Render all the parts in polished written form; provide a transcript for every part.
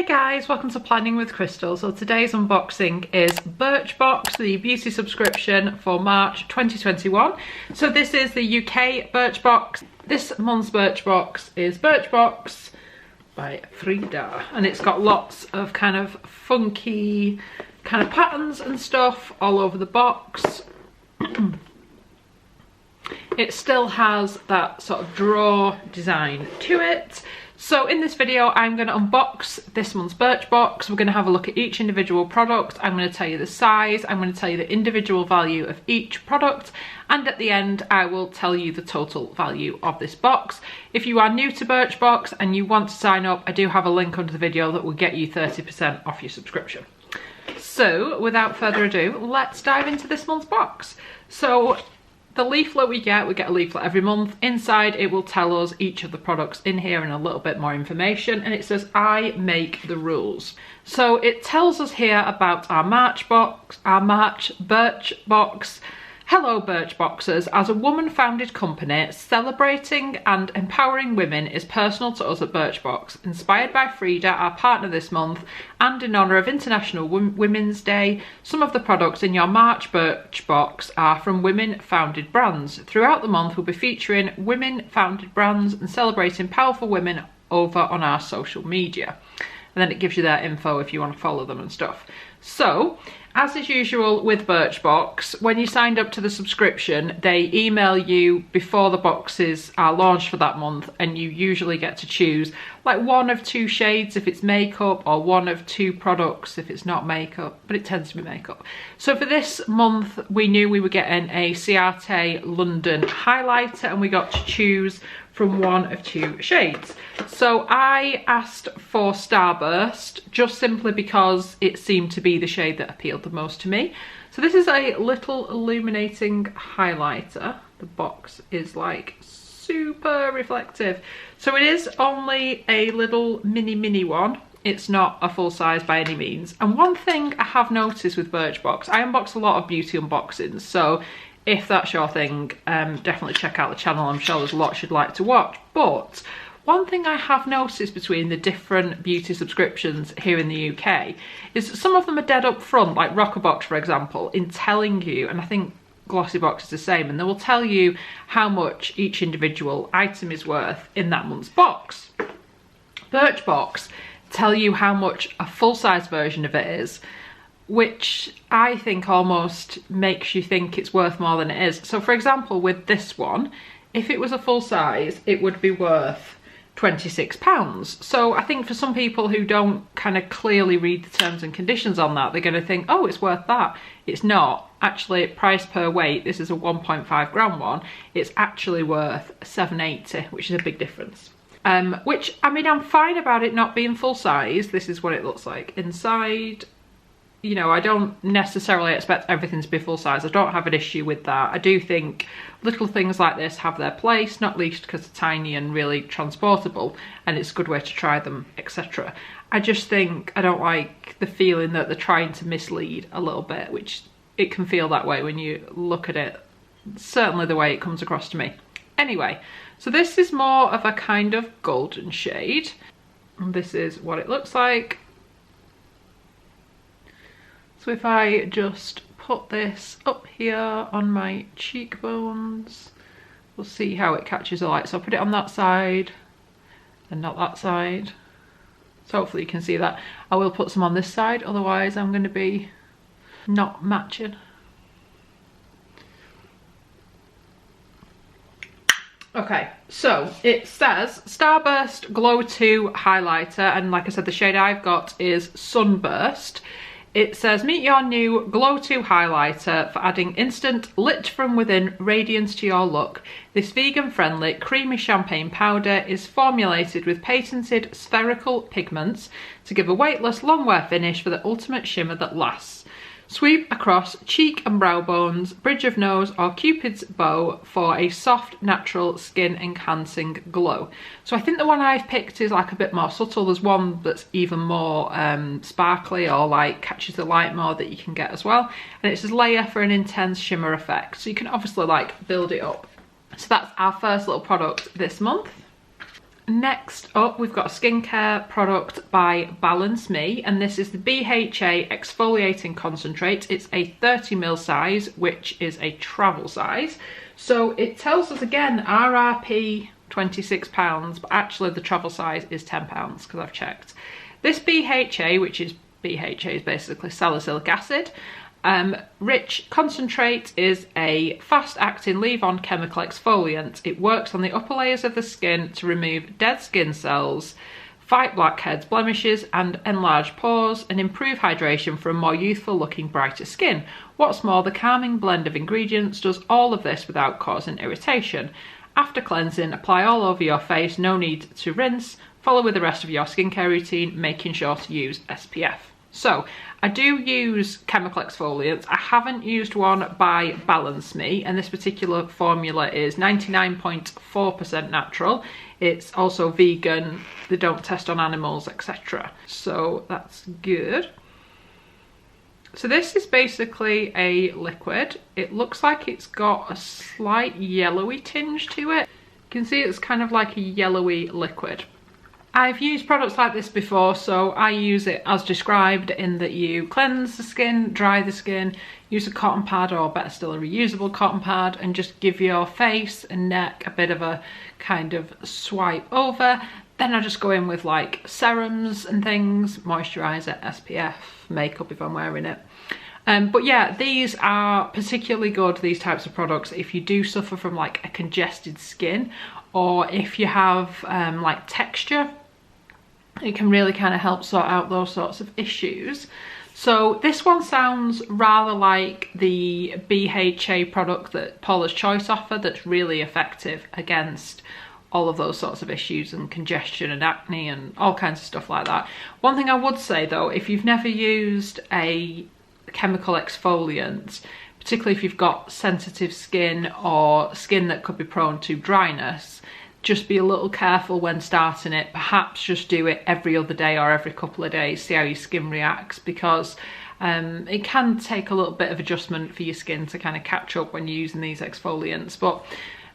Hey guys, welcome to Planning with Crystal. So today's unboxing is BIRCHBOX, the beauty subscription for March 2021. So this is the UK BIRCHBOX. This month's BIRCHBOX is BIRCHBOX by Frida, and it's got lots of kind of funky kind of patterns and stuff all over the box. It still has that sort of drawer design to it. So in this video, I'm going to unbox this month's BIRCHBOX. We're going to have a look at each individual product. I'm going to tell you the size. I'm going to tell you the individual value of each product. And at the end, I will tell you the total value of this box. If you are new to BIRCHBOX and you want to sign up, I do have a link under the video that will get you 30% off your subscription. So without further ado, let's dive into this month's box. So the leaflet we get a leaflet every month. Inside it will tell us each of the products in here and a little bit more information, and it says I make the rules. So it tells us here about our March BIRCHBOX. Hello BIRCHBOXers, as a woman-founded company, celebrating and empowering women is personal to us at BIRCHBOX. Inspired by Frida, our partner this month, and in honour of International Women's Day, some of the products in your March BIRCHBOX are from women-founded brands. Throughout the month, we'll be featuring women-founded brands and celebrating powerful women over on our social media. And then it gives you their info if you want to follow them and stuff. So, as is usual with BIRCHBOX, when you signed up to the subscription, they email you before the boxes are launched for that month, and you usually get to choose like one of two shades if it's makeup, or one of two products if it's not makeup, but it tends to be makeup. So for this month, we knew we were getting a Ciate London highlighter, and we got to choose from one of two shades. So I asked for Starburst, just simply because it seemed to be the shade that appealed the most to me. So this is a little illuminating highlighter. The box is like super reflective. So it is only a little mini one. It's not a full size by any means. And one thing I have noticed with BIRCHBOX, I unbox a lot of beauty unboxings, so if that's your thing, definitely check out the channel. I'm sure there's lots you'd like to watch. But one thing I have noticed between the different beauty subscriptions here in the UK is that some of them are dead up front, like Rockerbox, for example, in telling you, and I think Glossybox is the same, and they will tell you how much each individual item is worth in that month's box. BIRCHBOX tell you how much a full-size version of it is, which I think almost makes you think it's worth more than it is. So for example, with this one, if it was a full size, it would be worth £26. So I think for some people who don't kind of clearly read the terms and conditions on that, they're going to think, oh, it's worth that. It's not. Actually, price per weight, this is a 1.5 gram one, it's actually worth £7.80, which is a big difference. Which, I mean, I'm fine about it not being full size. This is what it looks like inside. You know, I don't necessarily expect everything to be full size. I don't have an issue with that. I do think little things like this have their place, not least because they're tiny and really transportable, and it's a good way to try them, etc. I just think I don't like the feeling that they're trying to mislead a little bit, which it can feel that way when you look at it. Certainly the way it comes across to me. Anyway, so this is more of a kind of golden shade, and this is what it looks like. So if I just put this up here on my cheekbones, we'll see how it catches the light. So I'll put it on that side and not that side. So hopefully you can see that. I will put some on this side, otherwise I'm going to be not matching. Okay, so it says Starburst Glow 2 highlighter, and like I said, the shade I've got is Sunburst. It says, meet your new Glow 2 highlighter for adding instant lit from within radiance to your look. This vegan-friendly creamy champagne powder is formulated with patented spherical pigments to give a weightless long wear finish for the ultimate shimmer that lasts. Sweep across cheek and brow bones, bridge of nose or cupid's bow for a soft, natural, skin-enhancing glow. So I think the one I've picked is like a bit more subtle. There's one that's even more sparkly or like catches the light more that you can get as well. And it says layer for an intense shimmer effect. So you can obviously like build it up. So that's our first little product this month. Next up, we've got a skincare product by Balance Me, and this is the BHA Exfoliating Concentrate. It's a 30ml size, which is a travel size. So it tells us again, RRP £26, but actually the travel size is £10 because I've checked. This BHA, which is basically salicylic acid, rich concentrate, is a fast-acting leave-on chemical exfoliant. It works on the upper layers of the skin to remove dead skin cells, fight blackheads, blemishes and enlarged pores, and improve hydration for a more youthful looking, brighter skin. What's more, the calming blend of ingredients does all of this without causing irritation. After cleansing, apply all over your face, no need to rinse. Follow with the rest of your skincare routine, making sure to use SPF. So, I do use chemical exfoliants. I haven't used one by Balance Me, and this particular formula is 99.4% natural. It's also vegan, they don't test on animals, etc. So that's good. So this is basically a liquid. It looks like it's got a slight yellowy tinge to it. You can see it's kind of like a yellowy liquid. I've used products like this before, so I use it as described, in that you cleanse the skin, dry the skin, use a cotton pad, or better still a reusable cotton pad, and just give your face and neck a bit of a kind of swipe over. Then I just go in with like serums and things, moisturiser, SPF, makeup if I'm wearing it. But yeah, these are particularly good, these types of products, if you do suffer from like a congested skin, or if you have like texture. It can really kind of help sort out those sorts of issues. So this one sounds rather like the BHA product that Paula's Choice offer, that's really effective against all of those sorts of issues and congestion and acne and all kinds of stuff like that. One thing I would say though, if you've never used a chemical exfoliant, particularly if you've got sensitive skin or skin that could be prone to dryness, just be a little careful when starting it. Perhaps just do it every other day or every couple of days, see how your skin reacts, because it can take a little bit of adjustment for your skin to kind of catch up when you're using these exfoliants. But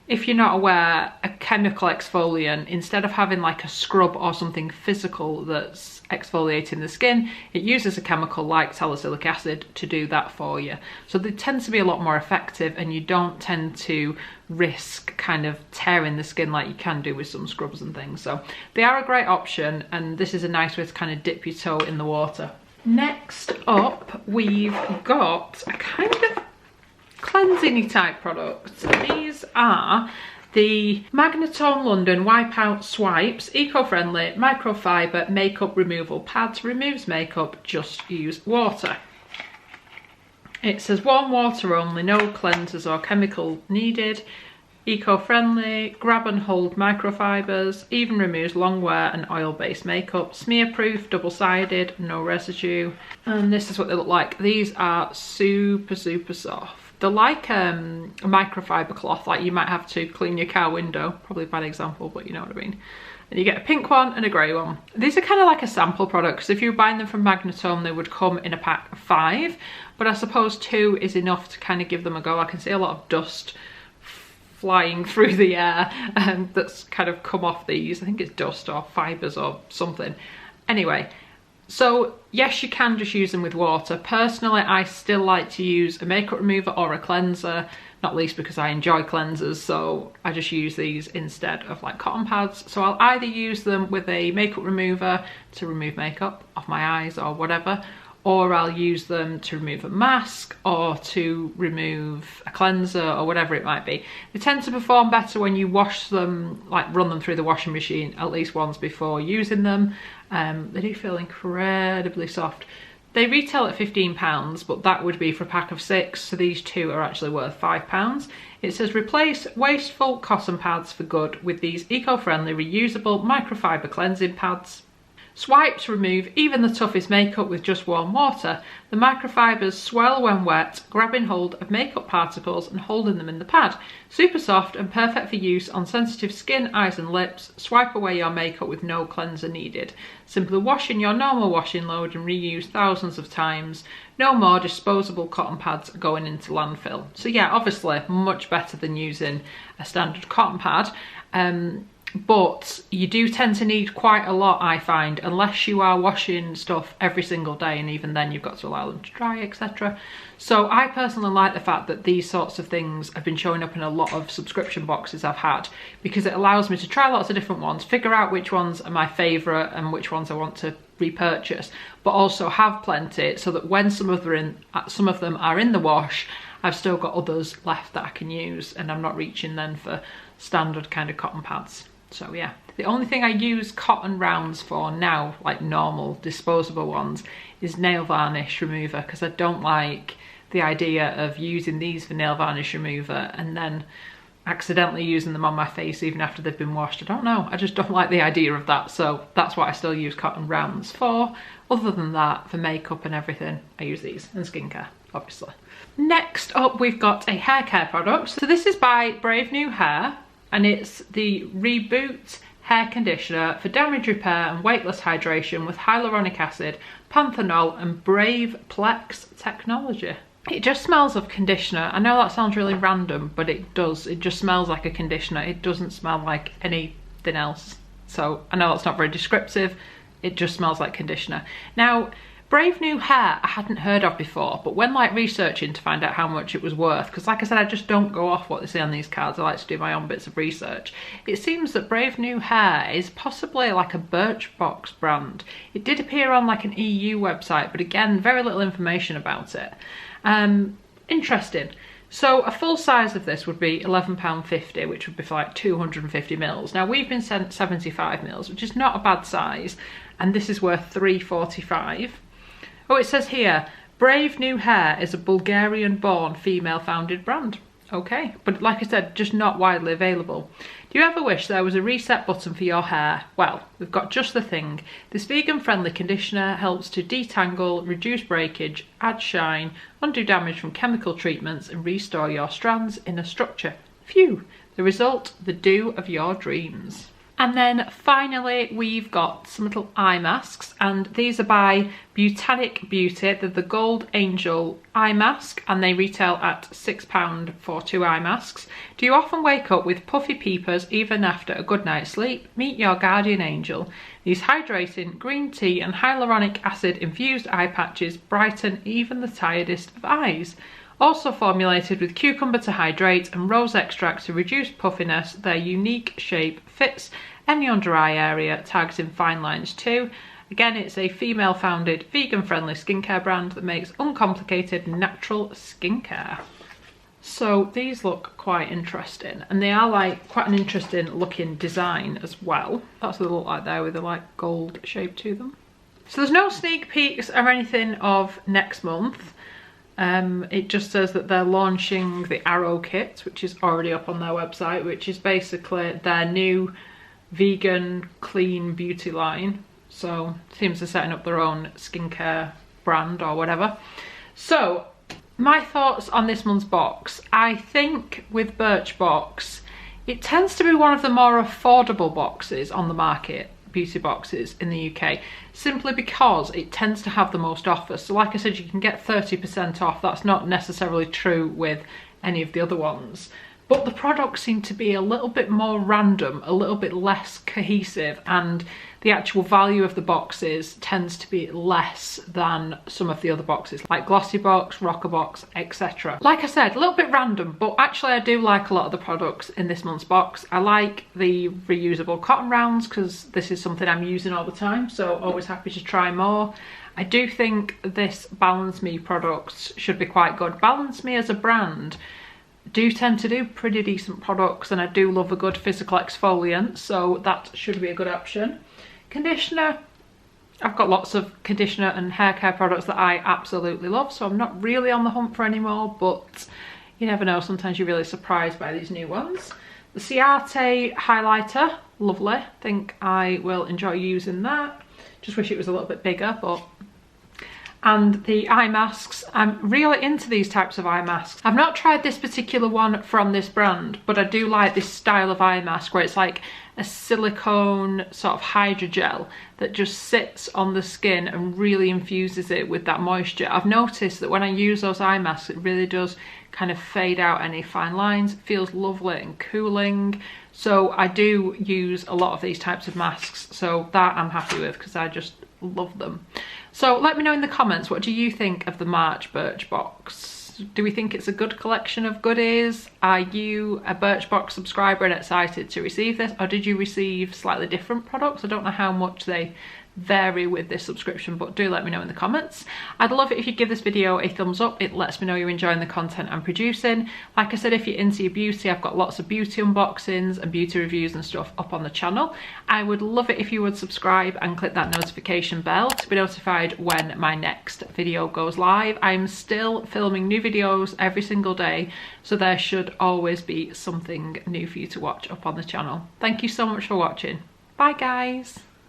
if you're not aware, a chemical exfoliant, instead of having like a scrub or something physical that's exfoliating the skin, it uses a chemical like salicylic acid to do that for you. So they tend to be a lot more effective, and you don't tend to risk kind of tearing the skin like you can do with some scrubs and things. So they are a great option, and this is a nice way to kind of dip your toe in the water. Next up, we've got a kind of cleansing-y type products. These are the Magnaton London Wipeout Swipes Eco-Friendly Microfiber Makeup Removal Pads. Removes makeup, just use water. It says warm water only, no cleansers or chemical needed. Eco-friendly, grab and hold microfibers, even removes long wear and oil-based makeup. Smear-proof, double-sided, no residue. And this is what they look like. These are super, super soft. They're like a microfiber cloth, like you might have to clean your car window. Probably a bad example, but you know what I mean. And you get a pink one and a grey one. These are kind of like a sample product, because if you're buying them from Magnaton, they would come in a pack of 5. But I suppose 2 is enough to kind of give them a go. I can see a lot of dust flying through the air that's kind of come off these. I think it's dust or fibres or something. Anyway. So yes, you can just use them with water. Personally, I still like to use a makeup remover or a cleanser, not least because I enjoy cleansers, so I just use these instead of like cotton pads. So I'll either use them with a makeup remover to remove makeup off my eyes or whatever, or I'll use them to remove a mask or to remove a cleanser or whatever it might be. They tend to perform better when you wash them, like run them through the washing machine at least once before using them. They do feel incredibly soft. They retail at £15, but that would be for a pack of 6, so these 2 are actually worth £5. It says replace wasteful cotton pads for good with these eco-friendly reusable microfiber cleansing pads. Swipes remove even the toughest makeup with just warm water. The microfibers swirl when wet, grabbing hold of makeup particles and holding them in the pad. Super soft and perfect for use on sensitive skin, eyes and lips. Swipe away your makeup with no cleanser needed. Simply wash in your normal washing load and reuse thousands of times. No more disposable cotton pads going into landfill. So yeah, obviously much better than using a standard cotton pad. but you do tend to need quite a lot, I find, unless you are washing stuff every single day, and even then you've got to allow them to dry, etc. So I personally like the fact that these sorts of things have been showing up in a lot of subscription boxes I've had, because it allows me to try lots of different ones, figure out which ones are my favourite and which ones I want to repurchase, but also have plenty so that when some of them are in the wash, I've still got others left that I can use, and I'm not reaching then for standard kind of cotton pads. So yeah, the only thing I use cotton rounds for now, like normal disposable ones, is nail varnish remover, because I don't like the idea of using these for nail varnish remover and then accidentally using them on my face even after they've been washed. I don't know, I just don't like the idea of that, so that's what I still use cotton rounds for. Other than that, for makeup and everything, I use these, and skincare, obviously. Next up, we've got a hair care product. So this is by Brave New Hair, and it's the Reboot hair conditioner for damage repair and weightless hydration with hyaluronic acid, panthenol and Brave Plex technology. It just smells of conditioner. I know that sounds really random, but it does. It just smells like a conditioner. It doesn't smell like anything else. So I know that's not very descriptive. It just smells like conditioner. Now, Brave New Hair I hadn't heard of before, but when like researching to find out how much it was worth, because like I said, I just don't go off what they say on these cards, I like to do my own bits of research. It seems that Brave New Hair is possibly like a BIRCHBOX brand. It did appear on like an EU website, but again, very little information about it. Interesting. So a full size of this would be £11.50, which would be for like 250 mils. Now we've been sent 75 mils, which is not a bad size, and this is worth £3.45. Oh, it says here, Brave New Hair is a Bulgarian-born female-founded brand. Okay, but like I said, just not widely available. Do you ever wish there was a reset button for your hair? Well, we've got just the thing. This vegan-friendly conditioner helps to detangle, reduce breakage, add shine, undo damage from chemical treatments, and restore your strands in a structure. Phew! The result, the do of your dreams. And then finally, we've got some little eye masks, and these are by Botanic Beauty. They're the Gold Angel eye mask, and they retail at £6 for 2 eye masks. Do you often wake up with puffy peepers even after a good night's sleep? Meet your guardian angel. These hydrating green tea and hyaluronic acid infused eye patches brighten even the tiredest of eyes. Also formulated with cucumber to hydrate and rose extract to reduce puffiness, their unique shape fits any under eye area, tags in fine lines too. Again, it's a female-founded, vegan-friendly skincare brand that makes uncomplicated, natural skincare. So these look quite interesting, and they are like quite an interesting looking design as well. That's what they look like there with the like gold shape to them. So there's no sneak peeks or anything of next month. It just says that they're launching the Arrow kit, which is already up on their website, which is basically their new vegan clean beauty line. So it seems they're setting up their own skincare brand or whatever. So my thoughts on this month's box. I think with BIRCHBOX, it tends to be one of the more affordable boxes on the market, beauty boxes in the UK, simply because it tends to have the most offers. So like I said, you can get 30% off. That's not necessarily true with any of the other ones, but the products seem to be a little bit more random, a little bit less cohesive, and the actual value of the boxes tends to be less than some of the other boxes like Glossybox, Rockerbox, etc. Like I said, a little bit random, but actually I do like a lot of the products in this month's box. I like the reusable cotton rounds because this is something I'm using all the time, so always happy to try more. I do think this Balance Me products should be quite good. Balance Me as a brand do tend to do pretty decent products, and I do love a good physical exfoliant, so that should be a good option. Conditioner, I've got lots of conditioner and hair care products that I absolutely love, so I'm not really on the hunt for any more, but you never know, sometimes you're really surprised by these new ones. The Ciate highlighter, lovely. I think I will enjoy using that. Just wish it was a little bit bigger, but... And the eye masks, I'm really into these types of eye masks. I've not tried this particular one from this brand, but I do like this style of eye mask where it's like a silicone sort of hydrogel that just sits on the skin and really infuses it with that moisture. I've noticed that when I use those eye masks, it really does kind of fade out any fine lines. It feels lovely and cooling. So I do use a lot of these types of masks, so that I'm happy with because I just love them. So let me know in the comments, what do you think of the March Birchbox? Do we think it's a good collection of goodies? Are you a Birchbox subscriber and excited to receive this, or did you receive slightly different products? I don't know how much they vary with this subscription, but do let me know in the comments. I'd love it if you give this video a thumbs up. It lets me know you're enjoying the content I'm producing. Like I said, if you're into your beauty, I've got lots of beauty unboxings and beauty reviews and stuff up on the channel. I would love it if you would subscribe and click that notification bell to be notified when my next video goes live. I'm still filming new videos every single day, so there should always be something new for you to watch up on the channel. Thank you so much for watching. Bye guys.